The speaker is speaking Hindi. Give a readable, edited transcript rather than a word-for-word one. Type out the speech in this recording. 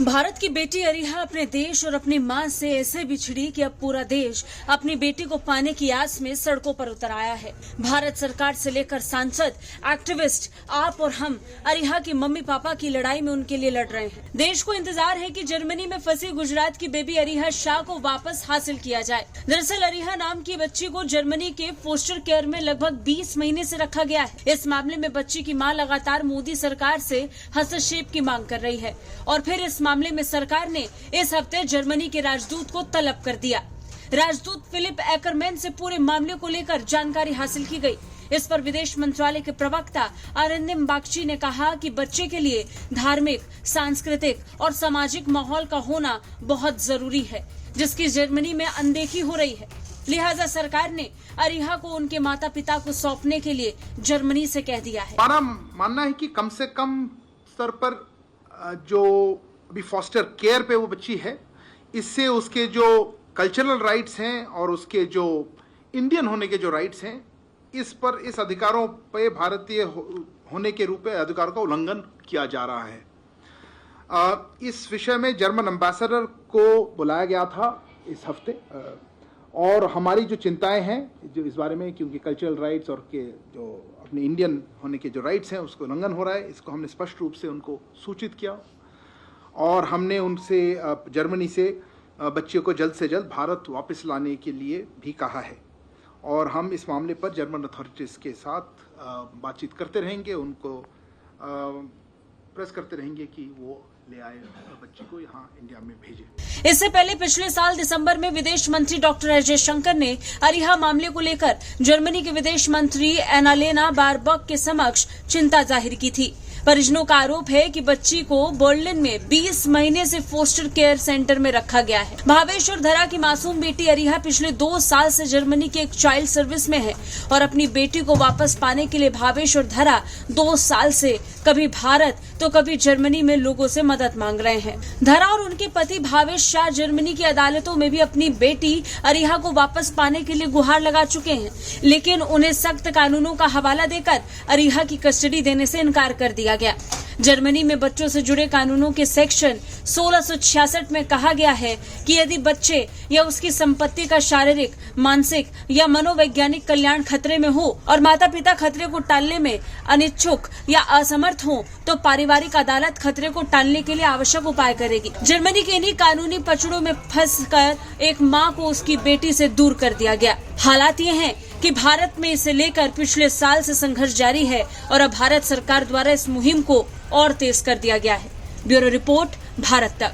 भारत की बेटी अरिहा अपने देश और अपनी मां से ऐसे बिछड़ी कि अब पूरा देश अपनी बेटी को पाने की आस में सड़कों पर उतर आया है। भारत सरकार से लेकर सांसद, एक्टिविस्ट, आप और हम अरिहा की मम्मी पापा की लड़ाई में उनके लिए लड़ रहे हैं। देश को इंतजार है कि जर्मनी में फंसी गुजरात की बेबी अरिहा शाह को वापस हासिल किया जाए। दरअसल अरिहा नाम की बच्ची को जर्मनी के फोस्टर केयर में लगभग 20 महीने से रखा गया है। इस मामले में बच्ची की मां लगातार मोदी सरकार से हस्तक्षेप की मांग कर रही है और फिर इस मामले में सरकार ने इस हफ्ते जर्मनी के राजदूत को तलब कर दिया। राजदूत फिलिप एकरमैन से पूरे मामले को लेकर जानकारी हासिल की गई। इस पर विदेश मंत्रालय के प्रवक्ता अरिंदम बागची ने कहा कि बच्चे के लिए धार्मिक, सांस्कृतिक और सामाजिक माहौल का होना बहुत जरूरी है, जिसकी जर्मनी में अनदेखी हो रही है। लिहाजा सरकार ने अरिहा को उनके माता पिता को सौंपने के लिए जर्मनी से कह दिया है। हमारा मानना है कि कम से कम स्तर पर जो अभी फॉस्टर केयर पे वो बच्ची है, इससे उसके जो कल्चरल राइट्स हैं और उसके जो इंडियन होने के जो राइट्स हैं, इस अधिकारों पे भारतीय होने के रूप में अधिकारों का उल्लंघन किया जा रहा है। इस विषय में जर्मन एम्बेसडर को बुलाया गया था इस हफ्ते और हमारी जो चिंताएं हैं जो इस बारे में, क्योंकि कल्चरल राइट्स और के जो अपने इंडियन होने के जो राइट्स हैं उसको उल्लंघन हो रहा है, इसको हमने स्पष्ट रूप से उनको सूचित किया और हमने उनसे जर्मनी से बच्चियों को जल्द से जल्द भारत वापस लाने के लिए भी कहा है और हम इस मामले पर जर्मन अथॉरिटीज़ के साथ बातचीत करते रहेंगे, उनको प्रेस करते रहेंगे कि वो ले आए बच्ची को यहाँ इंडिया में भेजे। इससे पहले पिछले साल दिसंबर में विदेश मंत्री डॉक्टर एस जयशंकर ने अरिहा मामले को लेकर जर्मनी के विदेश मंत्री एनालेना बारबॉक के समक्ष चिंता जाहिर की थी। परिजनों का आरोप है कि बच्ची को बर्लिन में 20 महीने से फोस्टर केयर सेंटर में रखा गया है। भावेश और धरा की मासूम बेटी अरिहा पिछले 2 साल से जर्मनी के एक चाइल्ड सर्विस में है और अपनी बेटी को वापस पाने के लिए भावेश और धरा 2 साल से कभी भारत तो कभी जर्मनी में लोगों से मदद मांग रहे हैं। धरा और उनके पति भावेश शाह जर्मनी की अदालतों में भी अपनी बेटी अरिहा को वापस पाने के लिए गुहार लगा चुके हैं, लेकिन उन्हें सख्त कानूनों का हवाला देकर अरिहा की कस्टडी देने से इनकार कर दिया गया। जर्मनी में बच्चों से जुड़े कानूनों के सेक्शन 1666 में कहा गया है कि यदि बच्चे या उसकी संपत्ति का शारीरिक, मानसिक या मनोवैज्ञानिक कल्याण खतरे में हो और माता पिता खतरे को टालने में अनिच्छुक या असमर्थ हो, तो पारिवारिक अदालत खतरे को टालने के लिए आवश्यक उपाय करेगी। जर्मनी के इन्हीं कानूनी पचड़ों में फंसकर एक मां को उसकी बेटी से दूर कर दिया गया। हालात ये हैं कि भारत में इसे लेकर पिछले साल से संघर्ष जारी है और अब भारत सरकार द्वारा इस मुहिम को और तेज कर दिया गया है। ब्यूरो रिपोर्ट, भारत तक।